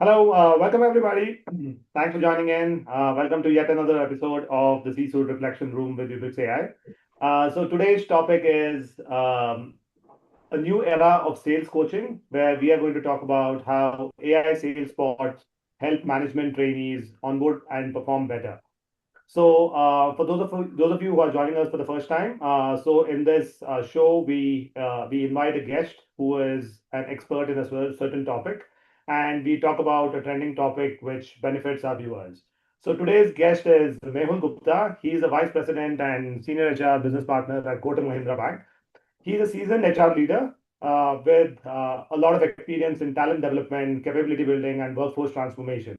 Hello, welcome everybody. Thanks for joining in. Welcome to yet another episode of the C-Suite Reflection Room with Eubrics.AI. So today's topic is a new era of sales coaching, where we are going to talk about how AI sales bots help management trainees onboard and perform better. So, for those of you who are joining us for the first time, so in this show, we invite a guest who is an expert in a certain topic, and we talk about a trending topic which benefits our viewers. So today's guest is Mehul Gupta. He is a vice president and senior HR business partner at Kotak Mahindra Bank. He is a seasoned HR leader with a lot of experience in talent development, capability building, and workforce transformation.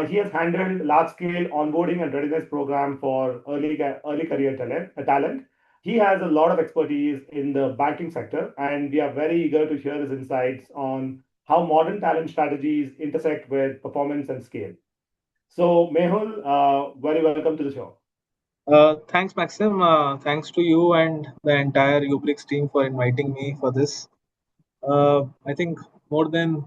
He has handled large-scale onboarding and readiness program for early career talent. He has a lot of expertise in the banking sector, and we are very eager to hear his insights on how modern talent strategies intersect with performance and scale. So, Mehul, very welcome to the show. Thanks, Maxim. Thanks to you and the entire Eubrics team for inviting me for this. I think more than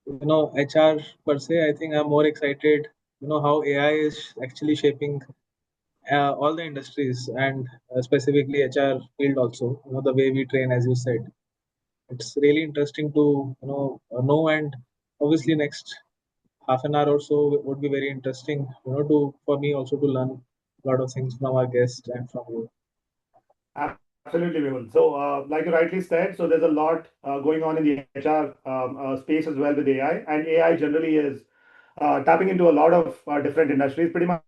HR per se, I think I'm more excited. How AI is actually shaping all the industries and specifically HR field also. The way we train, as you said, it's really interesting to know, and obviously next half an hour or so would be very interesting. To for me also to learn a lot of things from our guest and from you. Absolutely, Mehul. So, like you rightly said, so there's a lot going on in the HR space as well with AI, and AI generally is tapping into a lot of different industries, pretty much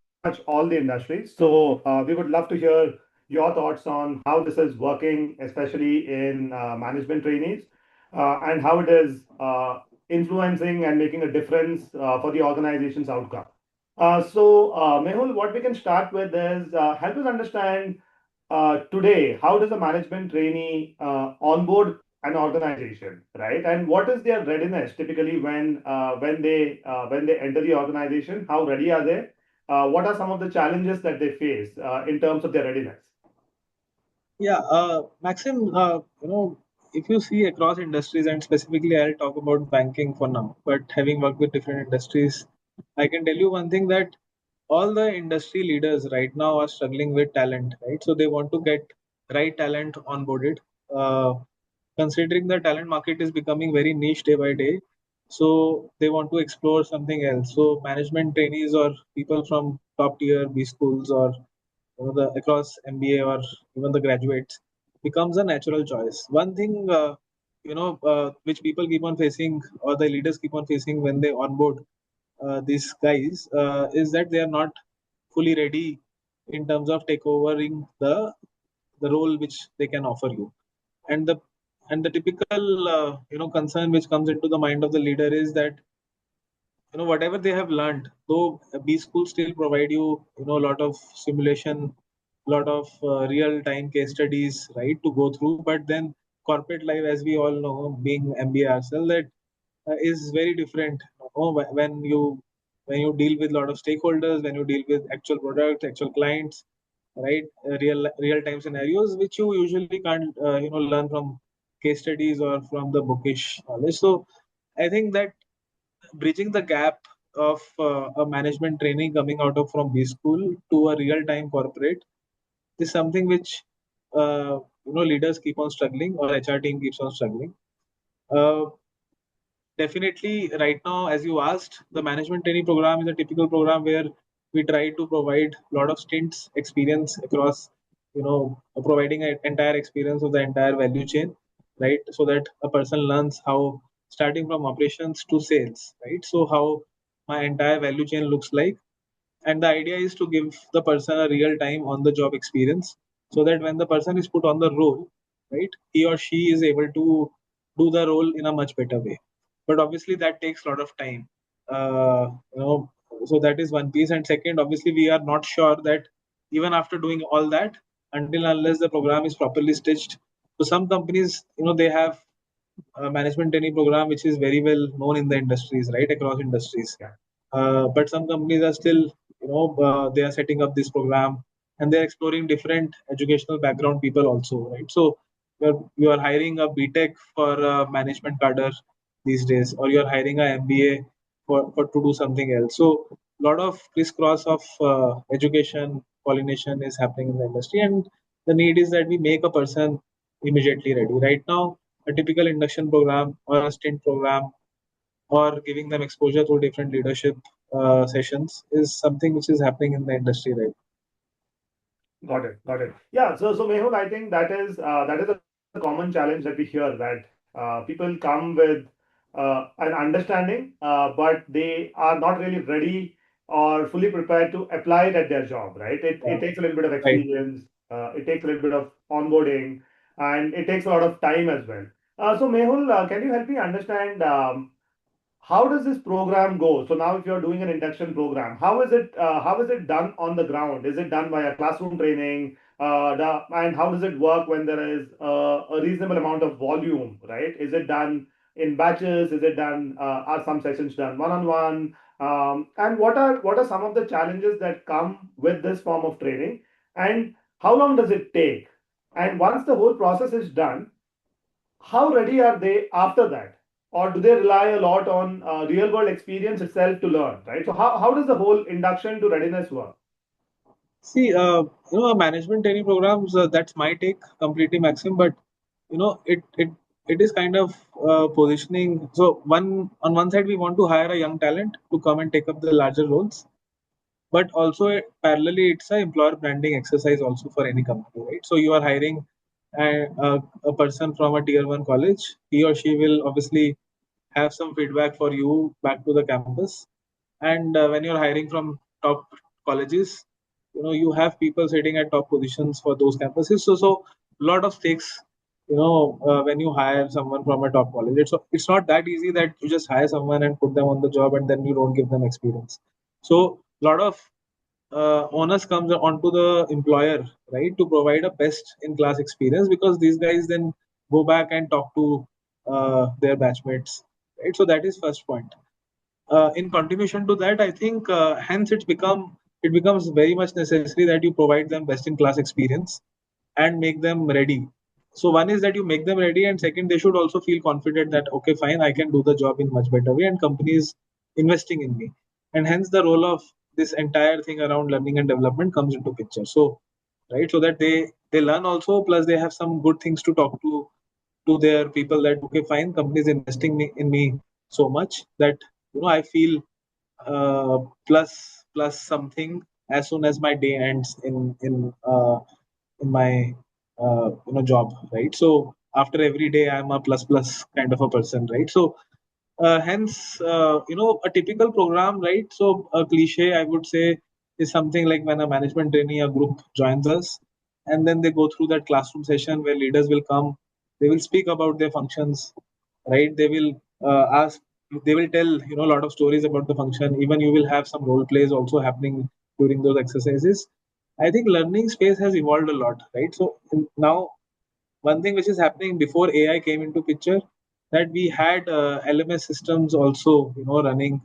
all the industries. So, we would love to hear your thoughts on how this is working, especially in management trainees, and how it is influencing and making a difference for the organization's outcome. Mehul, what we can start with is help us understand today, how does a management trainee onboard an organization, right? And what is their readiness typically when they enter the organization? How ready are they? What are some of the challenges that they face in terms of their readiness? Yeah, Maxim, if you see across industries, and specifically I'll talk about banking for now, but having worked with different industries, I can tell you one thing that all the industry leaders right now are struggling with talent, right? So they want to get right talent onboarded. Uh, Considering the talent market is becoming very niche day by day, so they want to explore something else. So management trainees or people from top tier B schools or the across MBA or even the graduates becomes a natural choice. One thing which people keep on facing or the leaders keep on facing when they onboard these guys is that they are not fully ready in terms of takeovering the role which they can offer you, and the typical concern which comes into the mind of the leader is that whatever they have learned, though B schools still provide you a lot of simulation, lot of real time case studies, right, to go through, but then corporate life, as we all know, being MBA ourselves, that is very different. When you deal with a lot of stakeholders, when you deal with actual products, actual clients, right, real time scenarios which you usually can't learn from case studies or from the bookish knowledge. So I think that bridging the gap of a management training coming out of from B school to a real time corporate is something which leaders keep on struggling or HR team keeps on struggling. Uh, Definitely, right now, as you asked, the management training program is a typical program where we try to provide a lot of stints experience across, providing an entire experience of the entire value chain, right? So that a person learns how starting from operations to sales, right? So how my entire value chain looks like, and the idea is to give the person a real time on the job experience, so that when the person is put on the role, right, he or she is able to do the role in a much better way. But obviously that takes a lot of time. uh, you know so that is one piece, and second, obviously we are not sure that even after doing all that, until unless the program is properly stitched. So some companies, they have a management training program which is very well known in the industries, right, across industries. Yeah. But some companies are still, they are setting up this program, and they're exploring different educational background people also, right? So you are hiring a BTech for a management cadre these days, or you're hiring a MBA for to do something else. So a lot of crisscross of education pollination is happening in the industry, and the need is that we make a person immediately ready. Right now, a typical induction program or a stint program or giving them exposure through different leadership sessions is something which is happening in the industry right. Got it. Got it. Yeah. So Mehul, I think that is a common challenge that we hear, that people come with an understanding, but they are not really ready or fully prepared to apply it at their job, right? It takes a little bit of Right. experience, it takes a little bit of onboarding, and it takes a lot of time as well. So Mehul, can you help me understand? How does this program go? So now, if you're doing an induction program, how is it done on the ground? Is it done via classroom training? And how does it work when there is a reasonable amount of volume, right? Is it done in batches? Is it done? Are some sessions done one on one? And what are some of the challenges that come with this form of training? And how long does it take? And once the whole process is done, how ready are they after that? Or do they rely a lot on real world experience itself to learn, right? So how does the whole induction to readiness work? See, management training programs, that's my take completely, Maxim. But it is kind of positioning. So on one side, we want to hire a young talent to come and take up the larger roles, but also parallelly, it's an employer branding exercise also for any company, right? So you are hiring a person from a tier one college. He or she will obviously have some feedback for you back to the campus. And when you're hiring from top colleges, you have people sitting at top positions for those campuses. So a lot of stakes. When you hire someone from a top college, it's not that easy that you just hire someone and put them on the job and then you don't give them experience. So a lot of onus comes onto the employer, right, to provide a best in class experience, because these guys then go back and talk to their batchmates, right? So that is first point. In continuation to that, I think hence it becomes very much necessary that you provide them best in class experience and make them ready. So one is that you make them ready, and second, they should also feel confident that okay, fine, I can do the job in much better way, and companies investing in me, and hence the role of this entire thing around learning and development comes into picture. So right, so that they learn also, plus they have some good things to talk to their people, that okay, fine, companies investing in me so much that I feel uh, plus something as soon as my day ends in my job, right? So after every day I'm a plus kind of a person, right? So hence a typical program, right? So a cliche I would say is something like when a management trainee, a group joins us, and then they go through that classroom session where leaders will come, they will speak about their functions, right? They will ask, they will tell a lot of stories about the function. Even you will have some role plays also happening during those exercises. I think learning space has evolved a lot, right? So now one thing which is happening before AI came into picture, that we had LMS systems also running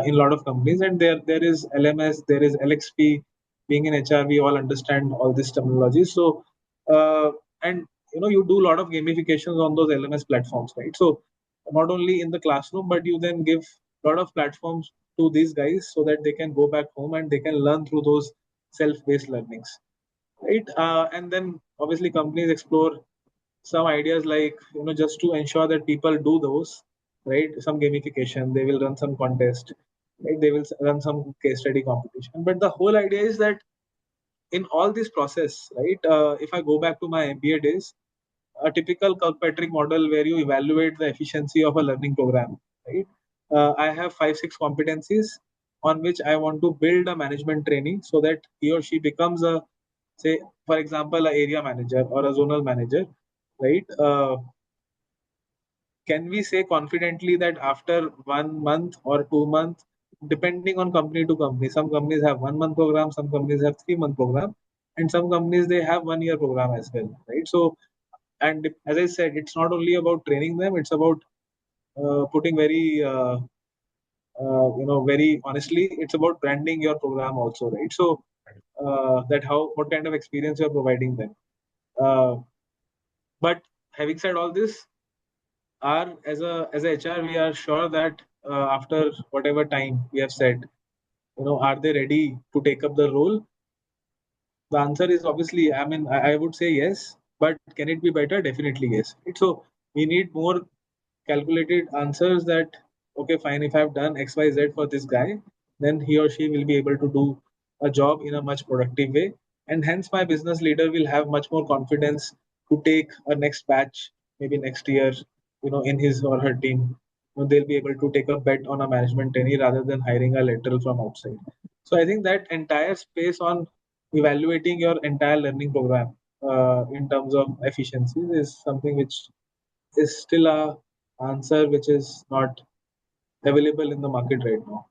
in a lot of companies, and there is LMS, there is LXP. Being in HR, we all understand all this terminology. So and you do a lot of gamifications on those LMS platforms, right? So not only in the classroom, but you then give a lot of platforms to these guys so that they can go back home and they can learn through those self-based learnings, right? And then obviously companies explore some ideas like just to ensure that people do those, right? Some gamification, they will run some contest, right? They will run some case study competition. But the whole idea is that in all this process, right? If I go back to my MBA days, a typical Kirkpatrick model where you evaluate the efficiency of a learning program, right? I have 5 6 competencies on which I want to build a management trainee so that he or she becomes a, say for example, a area manager or a zonal manager, right? Can we say confidently that after 1 month or 2 months, depending on company to company, some companies have 1 month program, some companies have 3 month program, and some companies they have 1 year program as well, right? So and as I said, it's not only about training them, it's about putting very honestly, it's about branding your program also, right? So that how what kind of experience you're providing them. But having said all this, our as a HR, we are sure that after whatever time we have said, are they ready to take up the role? The answer is obviously, I mean, I would say yes, but can it be better? Definitely yes. So we need more calculated answers that, okay, fine, if I've done XYZ for this guy, then he or she will be able to do a job in a much productive way. And hence, my business leader will have much more confidence to take a next batch, maybe next year, in his or her team. They'll be able to take a bet on a management trainee rather than hiring a lateral from outside. So I think that entire space on evaluating your entire learning program in terms of efficiencies is something which is still a answer which is not available in the market right now.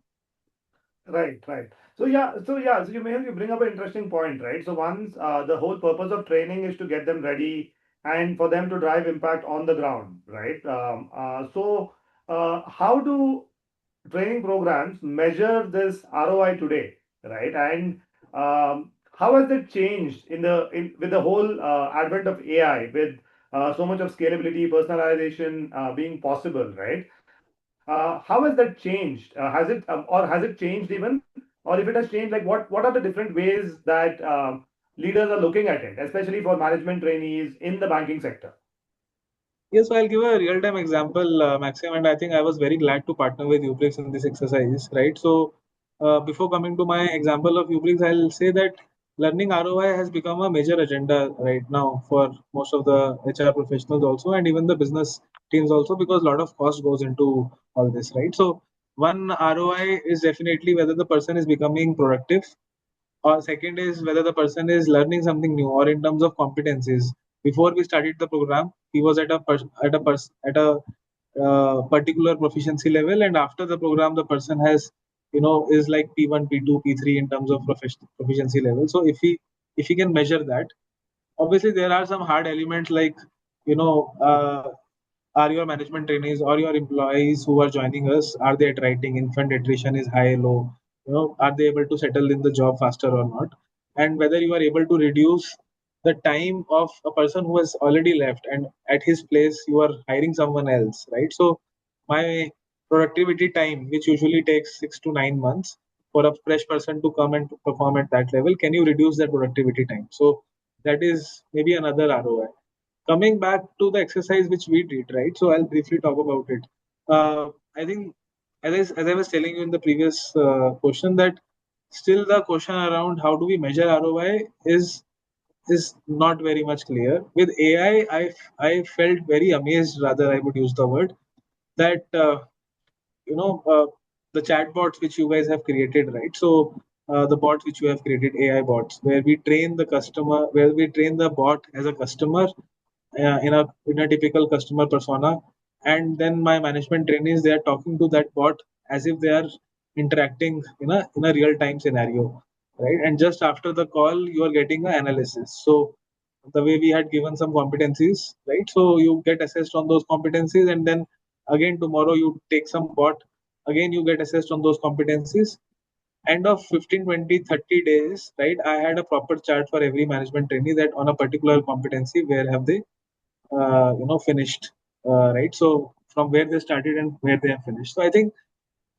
Right, right. So you may you bring up an interesting point, right? So once the whole purpose of training is to get them ready and for them to drive impact on the ground, right? How do training programs measure this ROI today, right? And how has it changed with the whole advent of AI, with so much of scalability, personalization being possible, right? How has that changed? Has it or has it changed even? Or if it has changed, like what are the different ways that leaders are looking at it, especially for management trainees in the banking sector? Yes, so I'll give a real-time example, Maxim, and I think I was very glad to partner with Eubrics in this exercise, right? So, before coming to my example of Eubrics, I'll say that learning ROI has become a major agenda right now for most of the HR professionals also, and even the business teams also, because a lot of cost goes into all this, right? So, one ROI is definitely whether the person is becoming productive, or second is whether the person is learning something new, or in terms of competencies. Before we started the program, he was at a particular proficiency level, and after the program the person has, is like P1, P2, P3 in terms of proficiency level. So if he can measure that, obviously there are some hard elements like, you know uh, are your management trainees or your employees who are joining us, are they at writing, infant attrition is high, low, are they able to settle in the job faster or not, and whether you are able to reduce the time of a person who has already left, and at his place you are hiring someone else, right? So my productivity time, which usually takes 6 to 9 months for a fresh person to come and to perform at that level, can you reduce that productivity time? So that is maybe another ROI. Coming back to the exercise which we did, right? So I'll briefly talk about it. I think, as I was telling you in the previous question, that still the question around how do we measure ROI is not very much clear. With AI, I felt very amazed, rather I would use the word, that you know uh, the chatbots which you guys have created, right? So the bots which you have created, AI bots, where we train the customer, where we train the bot as a customer in a typical customer persona, and then my management trainees, they are talking to that bot as if they are interacting in a real time scenario, right? And just after the call you are getting an analysis. So the way we had given some competencies, right? So you get assessed on those competencies, and then again tomorrow you take some bot, again you get assessed on those competencies. End of 15, 20, 30 days, right, I had a proper chart for every management trainee that on a particular competency where have they finished, right? So from where they started and where they have finished. So I think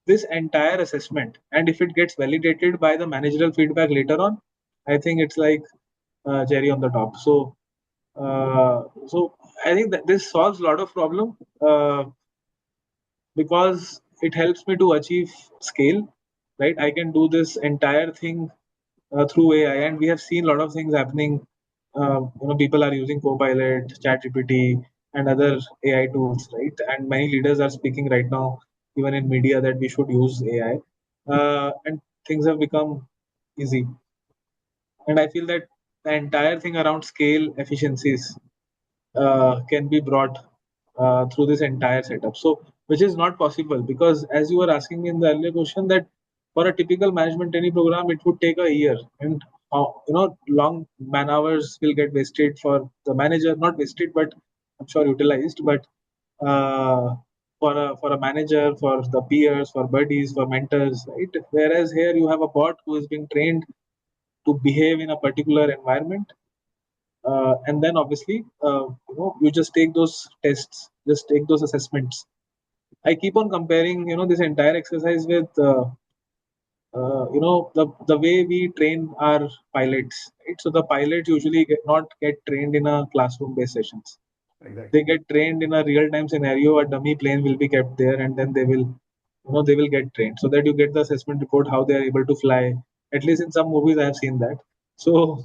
this entire assessment, and if it gets validated by the managerial feedback later on, I think it's like cherry on the top. So I think that this solves a lot of problem, because it helps me to achieve scale, right? I can do this entire thing through AI, and we have seen a lot of things happening. People are using Copilot, ChatGPT, and other AI tools, right? And many leaders are speaking right now, even in media, that we should use AI, and things have become easy. And I feel that the entire thing around scale efficiencies can be brought through this entire setup. So, which is not possible, because as you were asking me in the earlier question, that for a typical management training program, it would take a year, and long man hours will get wasted for the manager, not wasted, but I'm sure utilized, but uh, for a manager, for the peers, for buddies, for mentors, right? Whereas here you have a bot who is being trained to behave in a particular environment, and then obviously you just take those tests, just take those assessments, I keep on comparing, this entire exercise with, the way we train our pilots. Right? So the pilots usually not get trained in a classroom based sessions. They Exactly. get trained in a real time scenario. A dummy plane will be kept there, and then they will get trained so that you get the assessment report how they are able to fly. At least in some movies, I have seen that. So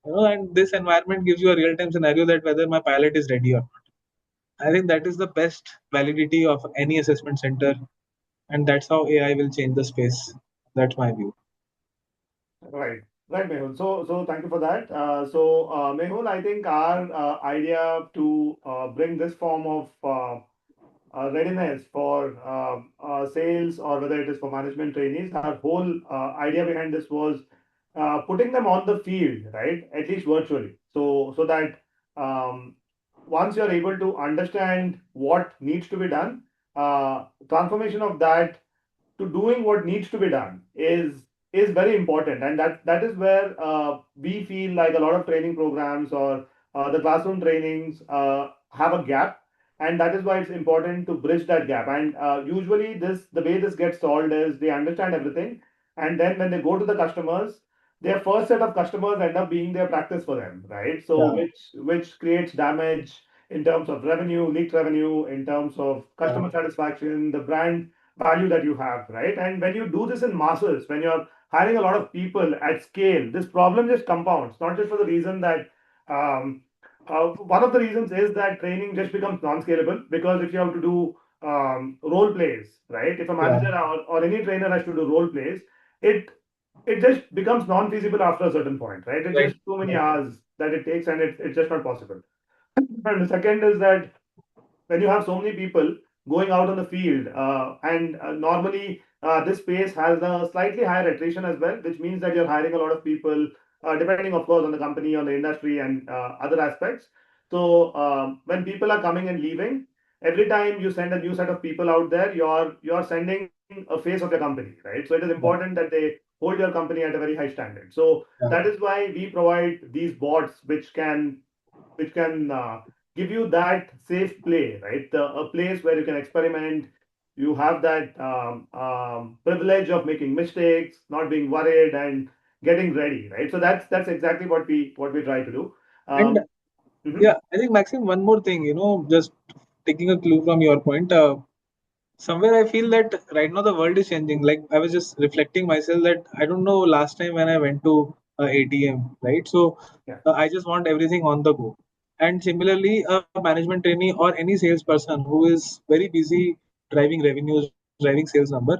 and this environment gives you a real time scenario that whether my pilot is ready or not. I think that is the best validity of any assessment center, and that's how AI will change the space. That's my view. Right. Right, Mehul. So thank you for that. Mehul, I think our idea to bring this form of readiness for sales or whether it is for management trainees, our whole idea behind this was putting them on the field, right? At least virtually. So that um, once you're able to understand what needs to be done, transformation of that to doing what needs to be done is very important, and that is where we feel like a lot of training programs or the classroom trainings have a gap, and that is why it's important to bridge that gap. And usually this the way this gets solved is they understand everything, and then when they go to the customers, their first set of customers end up being their practice for them, right? So Yeah, which creates damage in terms of revenue, leaked revenue, in terms of yeah, customer satisfaction, the brand value that you have, right? And when you do this in masses, when you're hiring a lot of people at scale, this problem just compounds, not just for the reason that one of the reasons is that training just becomes non-scalable, because if you have to do role plays, right? If a yeah, manager or any trainer has to do role plays, it it just becomes non-feasible after a certain point, right? It's right, just too many right. hours that it takes, and it's just not possible. And the second is that when you have so many people going out on the field, and normally this space has a slightly higher attrition as well, which means that you're hiring a lot of people, depending, of course, on the company, on the industry, and other aspects. So when people are coming and leaving, every time you send a new set of people out there, you're sending a face of your company, right? So it is Yeah, important that they hold your company at a very high standard. So yeah. that is why we provide these bots which can give you that safe play, right? A place where you can experiment. You have that privilege of making mistakes, not being worried, and getting ready, right? So that's exactly what we try to do. And Mhm. yeah, I think Maxim, one more thing, just taking a clue from your point. Somewhere I feel that right now the world is changing. Like I was just reflecting myself that I don't know last time when I went to ATM, right? So Yeah, I just want everything on the go. And similarly, a management trainee or any salesperson who is very busy driving revenues, driving sales number,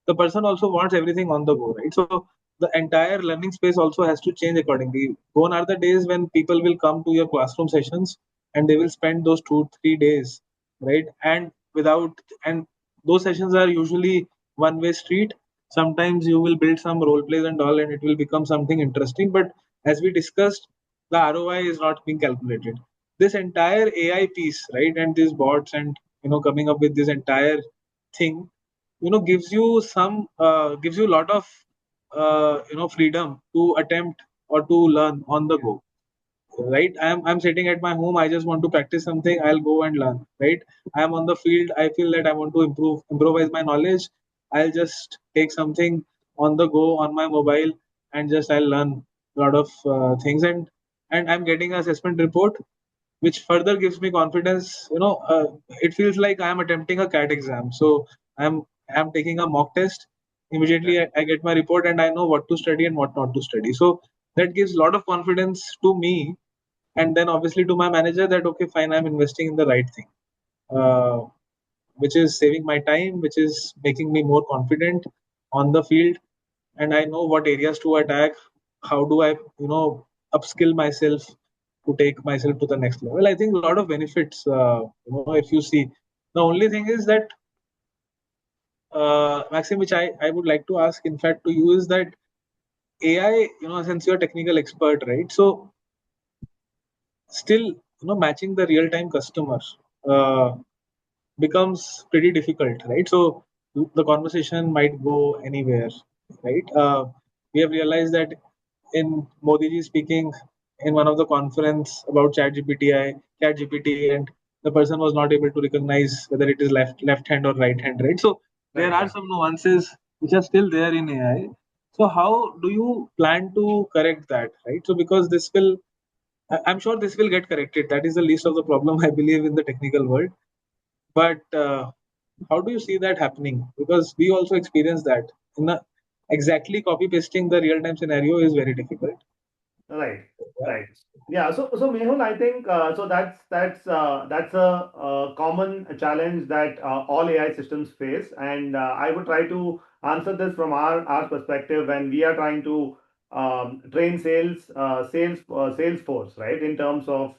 the person also wants everything on the go, right? So the entire learning space also has to change accordingly. Gone are the days when people will come to your classroom sessions and they will spend those 2 3 days, right? And without and those sessions are usually one way street. Sometimes you will build some role plays and all and it will become something interesting, but as we discussed, the ROI is not being calculated. This entire AI piece, right, and these bots and coming up with this entire thing, gives you a lot of freedom to attempt or to learn on the go, right? I'm sitting at my home, I just want to practice something, I'll go and learn, right? I'm on the field, I feel that I want to improvise my knowledge, I'll just take something on the go on my mobile and just I'll learn a lot of things, and I'm getting an assessment report which further gives me confidence. It feels like I'm attempting a cat exam. So I'm taking a mock test, yeah, immediately I get my report and I know what to study and what not to study. So that gives a lot of confidence to me, and then obviously to my manager that okay, fine, I'm investing in the right thing, uh, which is saving my time, which is making me more confident on the field, and I know what areas to attack. How do I, upskill myself to take myself to the next level? I think a lot of benefits. If you see, the only thing is that Maxim, which I would like to ask, in fact, to you is that AI, since you're a technical expert, right? So still, matching the real time customer uh, becomes pretty difficult, right? So the conversation might go anywhere, right? We have realized that in Modi ji speaking in one of the conference about ChatGPT and the person was not able to recognize whether it is left hand or right hand, right? So there Right. are Yeah. some nuances which are still there in AI. So how do you plan to correct that, right? So because this will, I'm sure this will get corrected. That is the least of the problem, I believe, in the technical world. But how do you see that happening? Because we also experience that. In the, exactly copy pasting the real time scenario is very difficult. Right. Yeah. Right. Yeah. So Mehul, I think so that's a, common challenge that all AI systems face, and I would try to answer this from our perspective when we are trying to train sales force, right, in terms of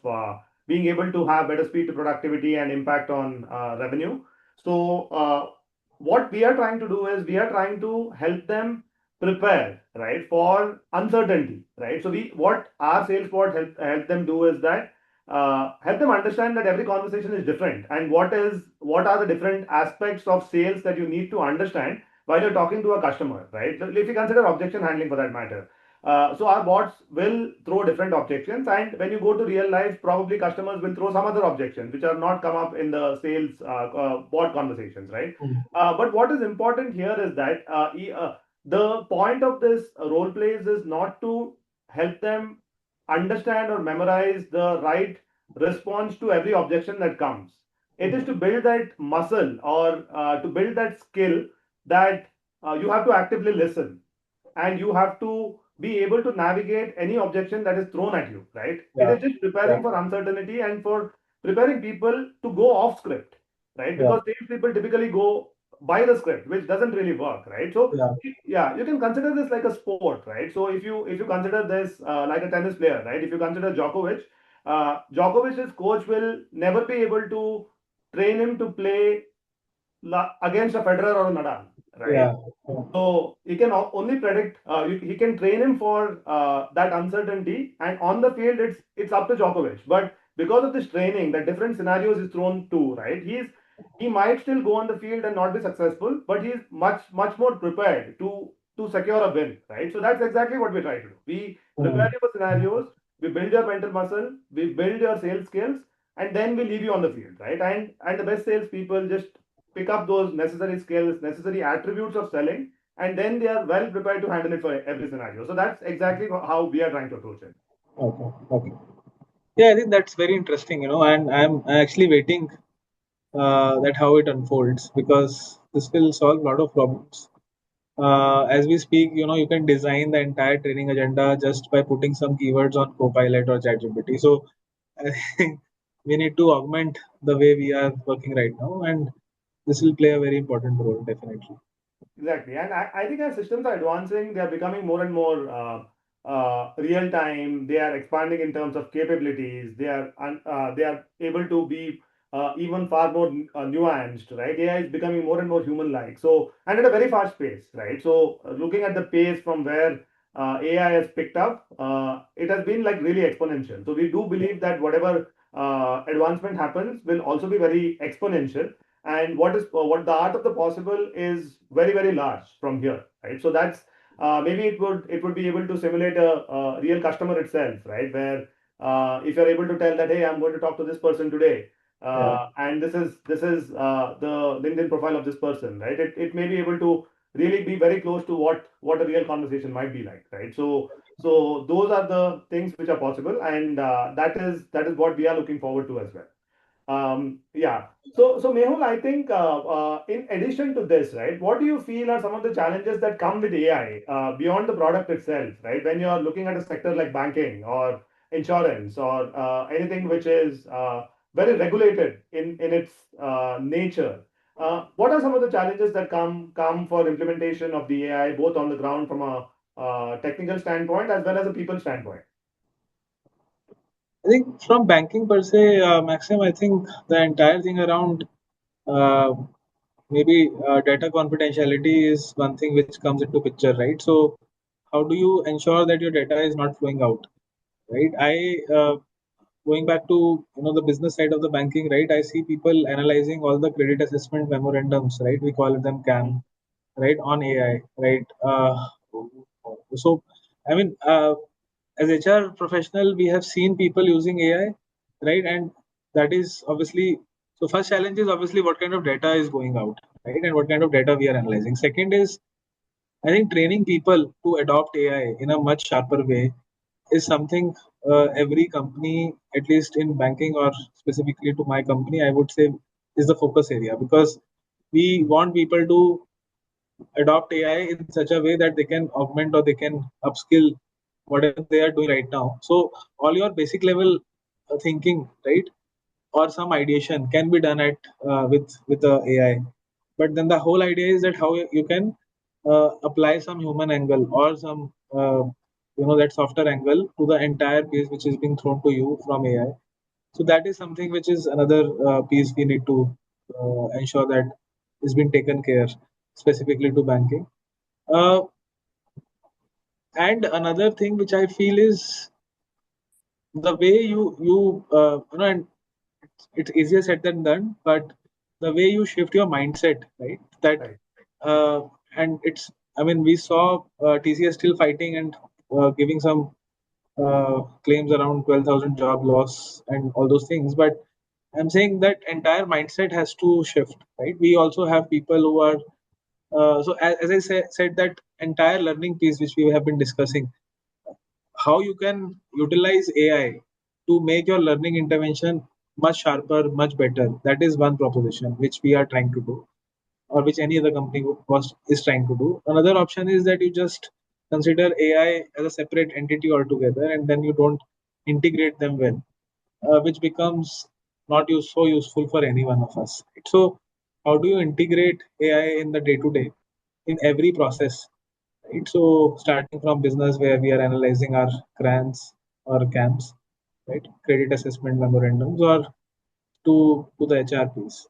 being able to have better speed to productivity and impact on revenue. So what we are trying to do is we are trying to help them prepare, right, for uncertainty, right? So we what our sales bot help them do is that help them understand that every conversation is different, and what are the different aspects of sales that you need to understand while you're talking to a customer, right? So if you consider objection handling for that matter, so our bots will throw different objections, and when you go to real life, probably customers will throw some other objections which are not come up in the sales bot conversations, right? Mm. But what is important here is that the point of this role plays is not to help them understand or memorize the right response to every objection that comes. It is Mm. to build that muscle or to build that skill that you have to actively listen, and you have to be able to navigate any objection that is thrown at you, right? It Yeah. is just Yeah. preparing for uncertainty and for preparing people to go off script, right? Yeah. Because sales people typically go by the script, which doesn't really work, right? So Yeah. yeah, you can consider this like a sport, right? So if you consider this like a tennis player, right? If you consider Djokovic, Djokovic's coach will never be able to train him to play against a Federer or a Nadal, right? Yeah. Yeah. So he can only predict. He can train him for that uncertainty, and on the field, it's up to Djokovic. But because of this training, that different scenarios is thrown to, right? He might still go on the field and not be successful, but he's much more prepared to secure a win, right? So that's exactly what we try to do. We prepare Mm. you for scenarios, we build your mental muscle, we build your sales skills, and then we leave you on the field, right? And the best sales people just pick up those necessary skills, necessary attributes of selling, and then they are well prepared to handle it for every scenario. So that's exactly how we are trying to approach it. Okay. Okay. Yeah, I think that's very interesting, and I'm actually waiting that how it unfolds because this will solve a lot of problems. As we speak, you can design the entire training agenda just by putting some keywords on Copilot or ChatGPT. So I think we need to augment the way we are working right now, and this will play a very important role, definitely. Exactly, and I think as systems are advancing, they are becoming more and more real time. They are expanding in terms of capabilities. They are able to be even far more nuanced, right? AI is becoming more and more human like. So and at a very fast pace, right? So looking at the pace from where AI has picked up, it has been like really exponential. So we do believe that whatever advancement happens will also be very exponential, and what the art of the possible is very large from here, right? So that's maybe it would be able to simulate a real customer itself, right, where if you're able to tell that, hey, I'm going to talk to this person today, Yeah, and this is the LinkedIn profile of this person, right? It may be able to really be very close to what a real conversation might be like, right? So those are the things which are possible, and that is what we are looking forward to as well. Yeah. So Mehul, I think in addition to this, right, what do you feel are some of the challenges that come with AI beyond the product itself, right? When you're looking at a sector like banking or insurance or anything which is very regulated in its nature, what are some of the challenges that come for implementation of the AI, both on the ground from a technical standpoint as well as a people standpoint? I think from banking per se, Maxim, I think the entire thing around uh, maybe data confidentiality is one thing which comes into picture, right? So how do you ensure that your data is not flowing out, right? Going back to the business side of the banking, right? I see people analyzing all the credit assessment memorandums, right? We call them CAM, right, on AI, right? So I mean, as HR professional, we have seen people using AI, right? And that is obviously, so first challenge is obviously what kind of data is going out, right, and what kind of data we are analyzing. Second is, I think training people to adopt AI in a much sharper way is something every company, at least in banking or specifically to my company, I would say is the focus area, because we want people to adopt AI in such a way that they can augment or they can upskill whatever they are doing right now. So all your basic level thinking, right, or some ideation can be done at with the AI. But then the whole idea is that how you can apply some human angle or some that softer angle to the entire piece which is being thrown to you from AI. So that is something which is another piece we need to ensure that is being taken care specifically to banking. Uh, and another thing which I feel is the way and it's easier said than done, but the way you shift your mindset, right? That Right. uh, and it's, I mean, we saw TCS still fighting and giving some claims around 12,000 job loss and all those things, but I'm saying that entire mindset has to shift, right? We also have people who are as I said, that entire learning piece which we have been discussing, how you can utilize AI to make your learning intervention much sharper, much better. That is one proposition which we are trying to do, or which any other company is trying to do. Another option is that you just consider AI as a separate entity altogether, and then you don't integrate them well, which becomes not so useful for any one of us. So, how do you integrate AI in the day to day, in every process? Right. So starting from business where we are analyzing our grants or camps, right? Credit assessment memorandums, or to the HR piece.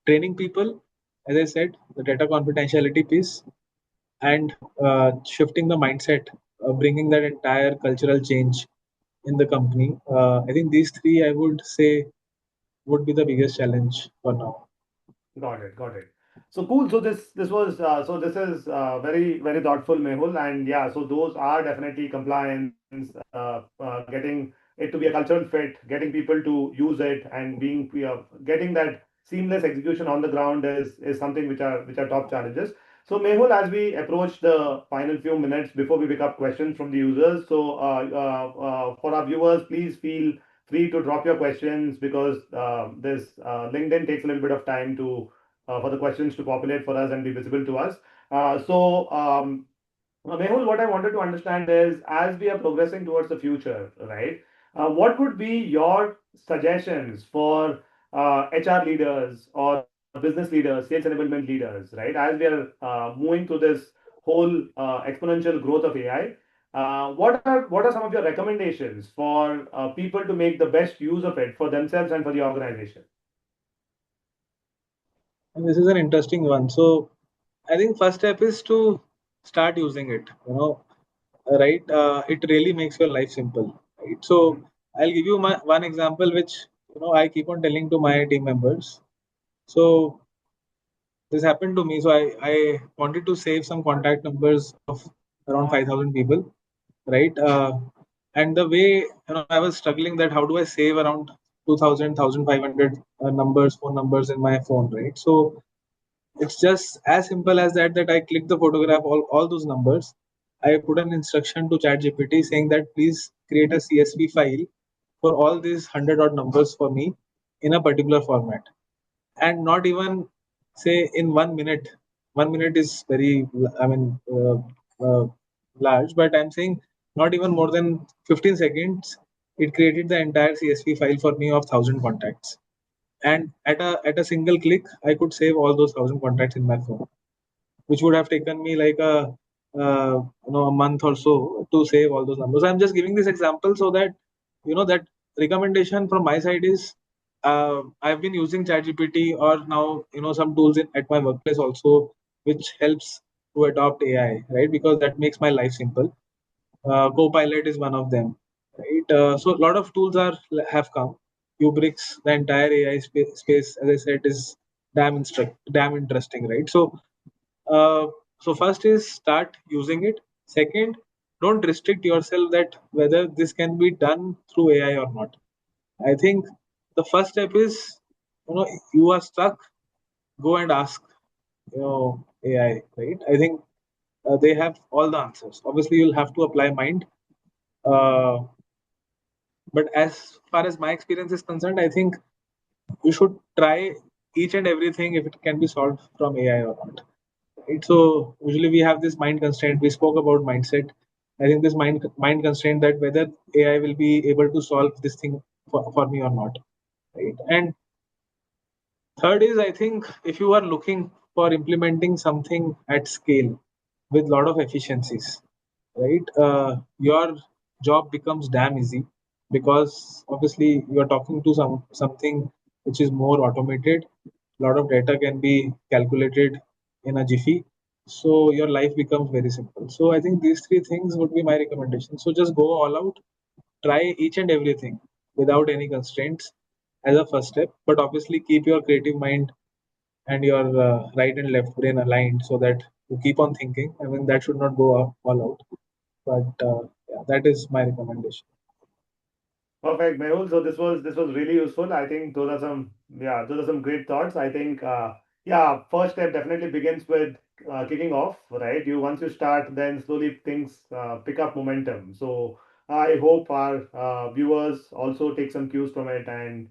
Training people, as I said, the data confidentiality piece, and shifting the mindset, bringing that entire cultural change in the company. I think these three, I would say, would be the biggest challenge for now. Got it. Got it. So cool. So this is very thoughtful, Mehul, and yeah. So those are definitely compliance, getting it to be a cultural fit, getting people to use it, and getting that seamless execution on the ground is something which are top challenges. So Mehul, as we approach the final few minutes before we pick up questions from the users, so for our viewers, please feel free to drop your questions because this LinkedIn takes a little bit of time to for the questions to populate for us and be visible to us. Mehul, what I wanted to understand is as we are progressing towards the future, right? What would be your suggestions for HR leaders or business leaders, sales enablement leaders, right? As we are moving through this whole exponential growth of AI, what are some of your recommendations for people to make the best use of it for themselves and for the organization? And this is an interesting one. So I think first step is to start using it. Right? It really makes your life simple. Right? So I'll give you my one example, which I keep on telling to my team members. So this happened to me. So I wanted to save some contact numbers of around 5,000 people, right? And the way I was struggling that how do I save around 2,000, 1,500 numbers, phone numbers in my phone, right? So it's just as simple as that. That I click the photograph all those numbers. I put an instruction to ChatGPT saying that please create a CSV file for all these 100 odd numbers for me in a particular format, and not even say in 1 minute. 1 minute is very, I mean, large, but I'm saying not even more than 15 seconds. It created the entire CSV file for me of 1,000 contacts, and at a single click I could save all those 1,000 contacts in my phone, which would have taken me like a month or so to save all those numbers. I'm just giving this example so that that recommendation from my side is, I've been using ChatGPT, or now some tools at my workplace also, which helps to adopt AI, right? Because that makes my life simple. Copilot is one of them, right? So a lot of tools have come. Eubrics, the entire AI space, as I said, is damn interesting, right? Uh, so first is start using it. Second, don't restrict yourself that whether this can be done through AI or not. I think the first step is, you are stuck, go and ask, AI, right? I think they have all the answers. Obviously, you'll have to apply mind. Uh, but as far as my experience is concerned, I think you should try each and everything if it can be solved from AI or not. Right? So usually we have this mind constraint. We spoke about mindset. I think this mind constraint that whether AI will be able to solve this thing for me or not. Right. And third is, I think, if you are looking for implementing something at scale with a lot of efficiencies, right? Your job becomes damn easy because obviously you are talking to something which is more automated. A lot of data can be calculated in a jiffy, so your life becomes very simple. So I think these three things would be my recommendation. So just go all out, try each and everything without any constraints as a first step, but obviously keep your creative mind and your right and left brain aligned so that you keep on thinking. I mean, that should not go all out. But yeah, that is my recommendation. Perfect, Mehul. So this was really useful. I think those are some great thoughts. I think first step definitely begins with kicking off, right? Once you start, then slowly things pick up momentum. So I hope our viewers also take some cues from it and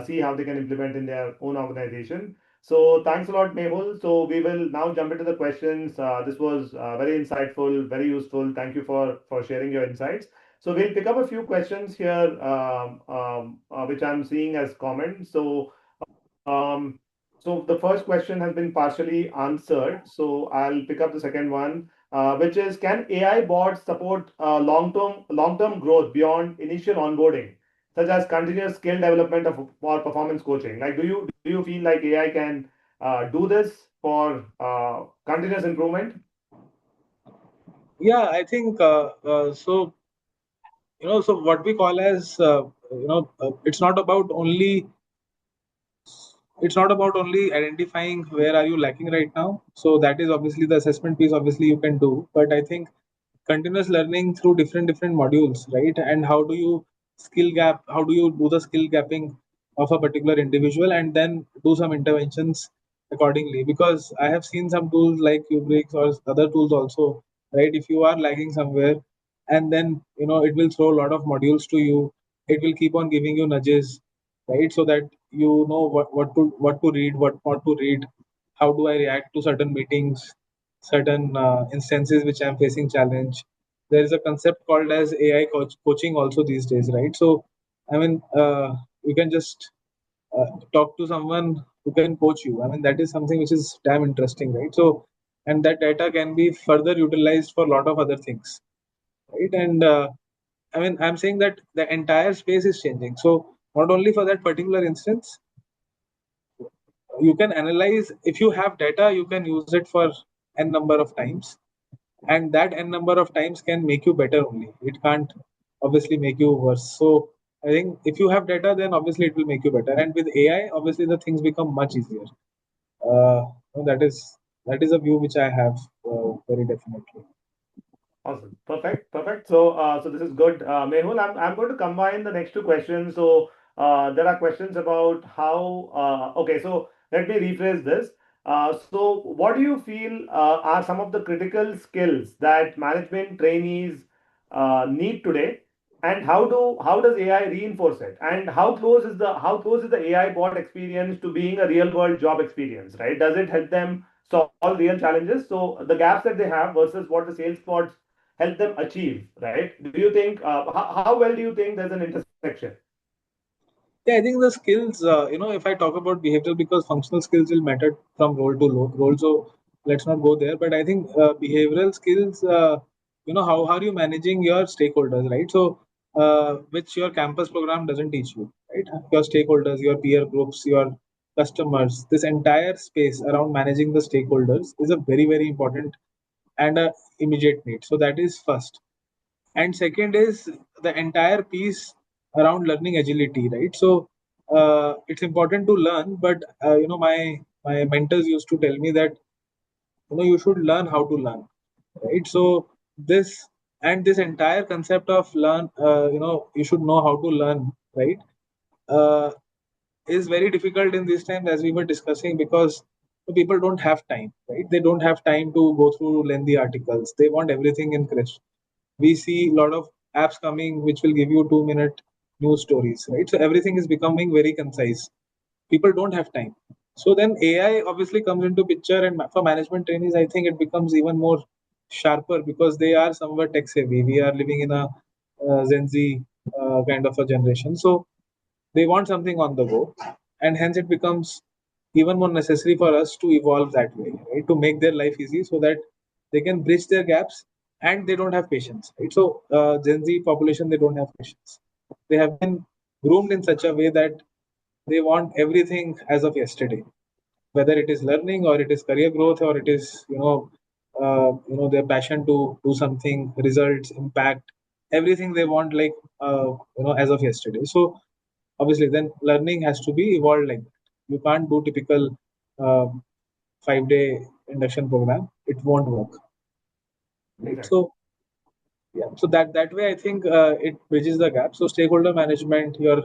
see how they can implement in their own organization. So thanks a lot, Mehul. So we will now jump into the questions. This was very insightful, very useful. Thank you for sharing your insights. So we'll pick up a few questions here, which I'm seeing as comments. Um, so the first question has been partially answered. So I'll pick up the second one, which is, can AI bots support long-term growth beyond initial onboarding, such as continuous skill development or performance coaching? Like, do you feel like AI can do this for continuous improvement? Yeah, I think so. So what we call as it's not about only identifying where are you lacking right now. So that is obviously the assessment piece. Obviously, you can do, but I think continuous learning through different modules, right? And how do you skill gap? How do you do the skill gapping of a particular individual, and then do some interventions accordingly? Because I have seen some tools like Eubrics or other tools also, right? If you are lagging somewhere, and then it will throw a lot of modules to you. It will keep on giving you nudges, right? So that you know what to read, what not to read. How do I react to certain meetings, certain instances which I'm facing challenge. There is a concept called as AI coaching also these days, right? So, I mean, you can just talk to someone who can coach you. I mean, that is something which is damn interesting, right? So, and that data can be further utilized for a lot of other things, right? And I mean, I'm saying that the entire space is changing. So, not only for that particular instance, you can analyze. If you have data, you can use it for n number of times, and that n number of times can make you better only. It can't obviously make you worse. So I think if you have data, then obviously it will make you better, and with AI obviously the things become much easier. uh, that is a view which I have, very definitely. Awesome. Perfect. So this is good. Mehul, I'm going to combine the next two questions. So there are questions about how. Okay, so let me rephrase this. So what do you feel are some of the critical skills that management trainees need today, and how does AI reinforce it? And how close is the AI bot experience to being a real world job experience? Right? Does it help them solve real challenges? So the gaps that they have versus what the sales bots help them achieve, right? Do you think how well do you think there's an intersection? Yeah, I think the skills, if I talk about behavioral, because functional skills will matter from role to role, so let's not go there. But I think behavioral skills, how are you managing your stakeholders, right? So, which your campus program doesn't teach you, right? Your stakeholders, your peer groups, your customers, this entire space around managing the stakeholders is a very, very important and a immediate need. So that is first. And second is the entire piece around learning agility, right? So it's important to learn, but my mentors used to tell me that you should learn how to learn, right? So this this entire concept of learn, you should know how to learn, right? uh, is very difficult in these times, as we were discussing, because the people don't have time, right? They don't have time to go through lengthy articles. They want everything in crisp. We see a lot of apps coming which will give you 2-minute news stories, right? So everything is becoming very concise. People don't have time. So then AI obviously comes into picture, and for management trainees, I think it becomes even more sharper because they are somewhat tech savvy. We are living in a Gen Z kind of a generation, so they want something on the go, and hence it becomes even more necessary for us to evolve that way, right? To make their life easy so that they can bridge their gaps, and they don't have patience, right? So Gen Z population, they don't have patience. They have been groomed in such a way that they want everything as of yesterday, whether it is learning or it is career growth or it is their passion to do something, results, impact, everything they want, like as of yesterday. So obviously then learning has to be evolved like that. You can't do typical uh, 5-day induction program. It won't work, right? Exactly. So yeah, so that way I think it bridges the gap. So stakeholder management, your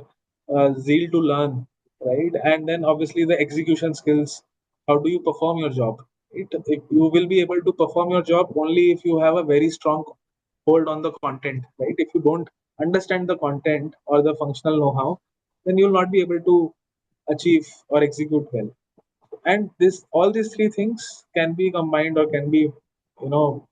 zeal to learn, right? And then obviously the execution skills. How do you perform your job, right? If you will be able to perform your job only if you have a very strong hold on the content, right? If you don't understand the content or the functional know-how, then you'll not be able to achieve or execute well. And this, all these three things can be combined or can be, know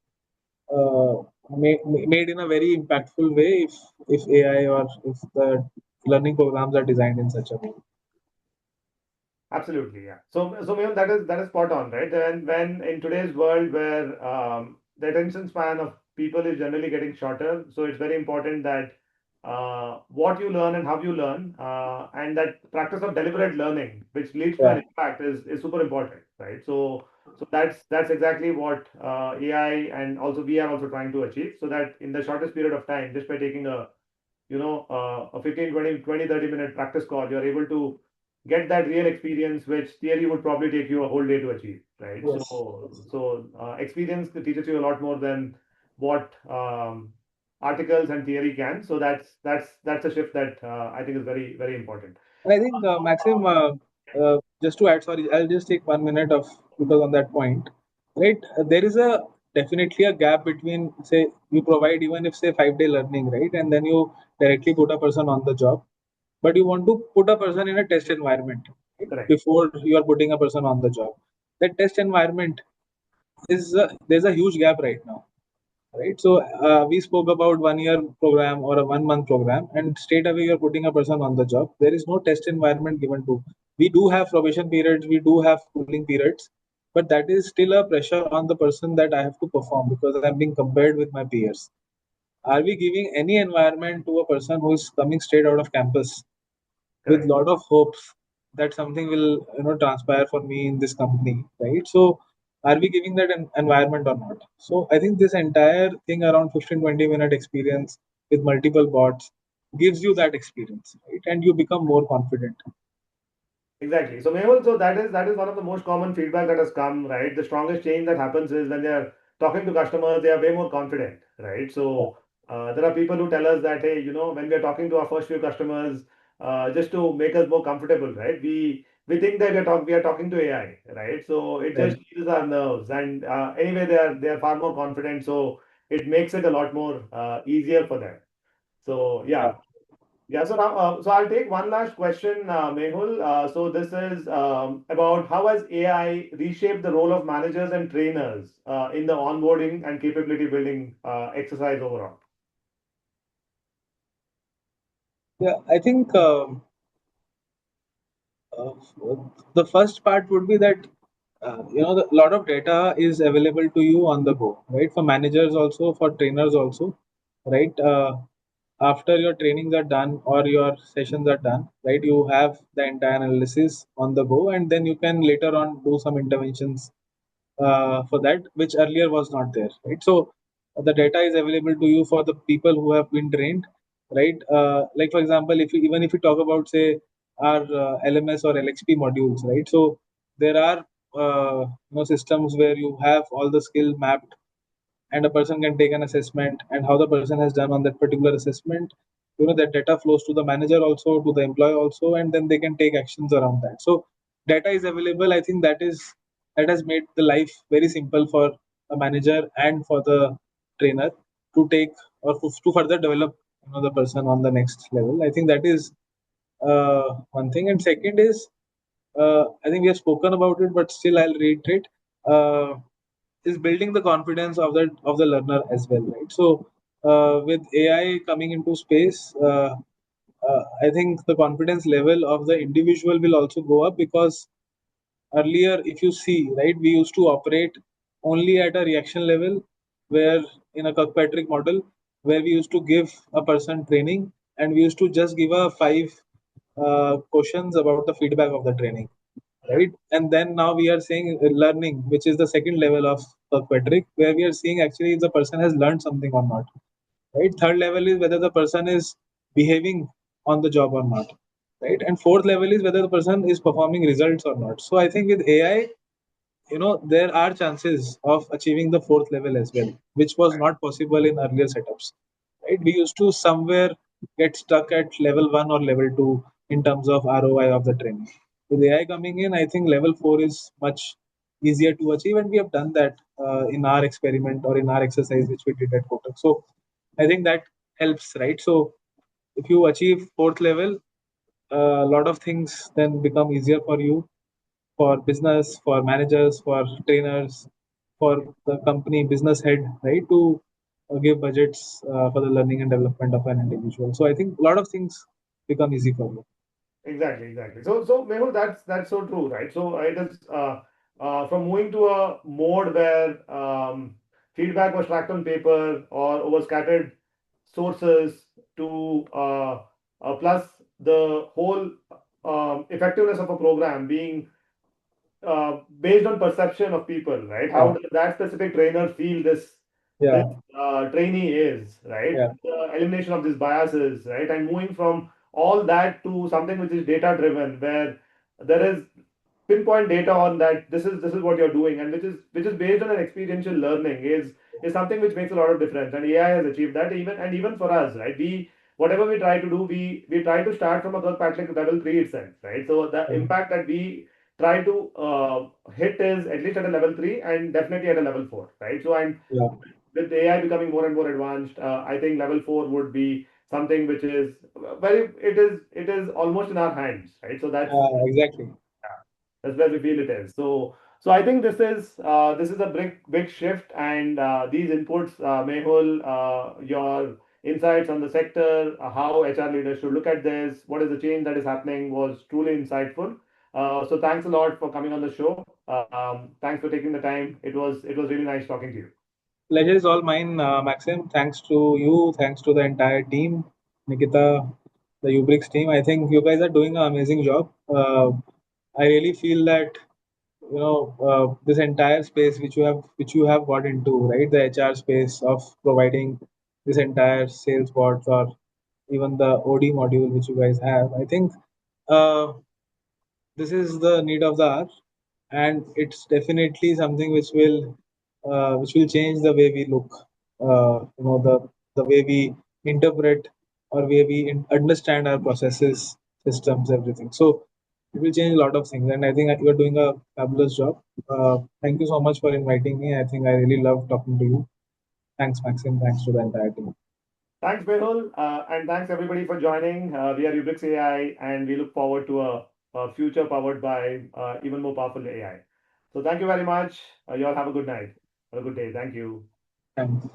uh, made in a very impactful way if AI or if the learning programs are designed in such a way. Absolutely, yeah. So Mehul, that is spot on, right? And when in today's world where the attention span of people is generally getting shorter, so it's very important that what you learn and how you learn, and that practice of deliberate learning, which leads to an Yeah. impact, is super important, right? So that's exactly what AI and also we are also trying to achieve, so that in the shortest period of time, just by taking a 15, 20, 30 minute practice call, you're able to get that real experience, which theory would probably take you a whole day to achieve, right? Yes. Experience teaches you a lot more than what articles and theory can. So that's a shift that I think is very, very important. And I think, Maxim, just to add, sorry, I'll just take 1 minute of, because on that point, right? There is a definitely a gap between, say, you provide even if say 5-day learning, right, and then you directly put a person on the job, but you want to put a person in a test environment, right, Correct. before you are putting a person on the job. That test environment is there's a huge gap right now, right? So we spoke about 1 year program or a 1 month program, and straight away you're putting a person on the job. There is no test environment given to. We do have probation periods, we do have cooling periods, but that is still a pressure on the person that I have to perform because I'm being compared with my peers. Are we giving any environment to a person who is coming straight out of campus with Correct. lot of hopes that something will transpire for me in this company, right? So are we giving that environment or not? So I think this entire thing around 15-20 minute experience with multiple bots gives you that experience, right? And you become more confident. Exactly. So Mehul, so that is one of the most common feedback that has come, right? The strongest change that happens is when they are talking to customers, they are way more confident, right? So there are people who tell us that, hey, when we are talking to our first few customers, just to make us more comfortable, right? We think that we are talking to AI, right? So it Right. just eases our nerves, and anyway, they are far more confident, so it makes it a lot more easier for them. So Yeah. yeah. Yeah, so now, so I'll take one last question, Mehul. So this is about how has AI reshaped the role of managers and trainers in the onboarding and capability building exercise overall? Yeah, I think uh, the first part would be that a lot of data is available to you on the go, right? For managers also, for trainers also, right? After your trainings are done or your sessions are done, right, you have the entire analysis on the go, and then you can later on do some interventions for that, which earlier was not there, right? So the data is available to you for the people who have been trained, right? Like for example, if you, even if you talk about say our LMS or LXP modules, right? So there are systems where you have all the skill mapped, and a person can take an assessment and how the person has done on that particular assessment. that data flows to the manager also, to the employee also, and then they can take actions around that. So data is available. I think that has made the life very simple for a manager and for the trainer to take or to further develop the person on the next level. I think that is one thing. And second is, I think we have spoken about it, but still I'll reiterate, uh, is building the confidence of the learner as well, right? So with AI coming into space, I think the confidence level of the individual will also go up, because earlier, if you see, right, we used to operate only at a reaction level, where in a Kirkpatrick model, where we used to give a person training, and we used to just give a five questions about the feedback of the training, Yeah. right? And then now we are saying learning, which is the second level of Kirkpatrick, where we are seeing actually if the person has learned something or not, right? Third level is whether the person is behaving on the job or not, right? And fourth level is whether the person is performing results or not. So I think with AI, there are chances of achieving the fourth level as well, which was not possible in earlier setups, right? We used to somewhere get stuck at level 1 or level 2 in terms of ROI of the training. With AI coming in, I think level 4 is much easier to achieve, and we have done that in our experiment or in our exercise which we did at Kotak. So I think that helps, right? So if you achieve fourth level, a lot of things then become easier for you, for business, for managers, for trainers, for the company business head, right, to give budgets for the learning and development of an individual. So I think a lot of things become easy for you. Exactly, exactly. So Mehul, that's so true, right? So it is from moving to a mode where feedback was tracked on paper or over scattered sources to plus the whole effectiveness of a program being based on perception of people, right? How Yeah, does that specific trainer feel this yeah, trainee is, right? yeah, The elimination of these biases, right? And moving from all that to something which is data driven, where there is pinpoint data on that this is what you're doing, and which is based on an experiential learning is something which makes a lot of difference, and AI has achieved that. Even for us, right, we whatever we try to do, we try to start from a Kirkpatrick level 3 itself, right? So the yeah, impact that we try to hit is at least at a level 3 and definitely at a level 4, right? So and yeah, with AI becoming more and more advanced, I think level 4 would be something which is very it is almost in our hands, right? So exactly. that's where we feel it is. So I think this is a big shift, and these inputs, Mehul, your insights on the sector, how HR leaders should look at this, what is the change that is happening, was truly insightful. So thanks a lot for coming on the show. Thanks for taking the time. It was really nice talking to you. Pleasure is all mine, Maxim. Thanks to you. Thanks to the entire team, Nikita, the Eubrics team. I think you guys are doing an amazing job. I really feel that this entire space which you have got into, right, the HR space of providing this entire sales bots or even the OD module which you guys have. I think uh, this is the need of the hour, and it's definitely something which will change the way we look, the way we interpret or way we understand our processes, systems, everything. So it will change a lot of things, and I think you're doing a fabulous job. Thank you so much for inviting me. I think I really love talking to you. Thanks, Maxim. Thanks to the entire team. Thanks, Mehul, and thanks everybody for joining. We are Eubrics.AI, and we look forward to a future powered by even more powerful AI. So thank you very much. You all have a good night. Have a good day. Thank you. Thanks.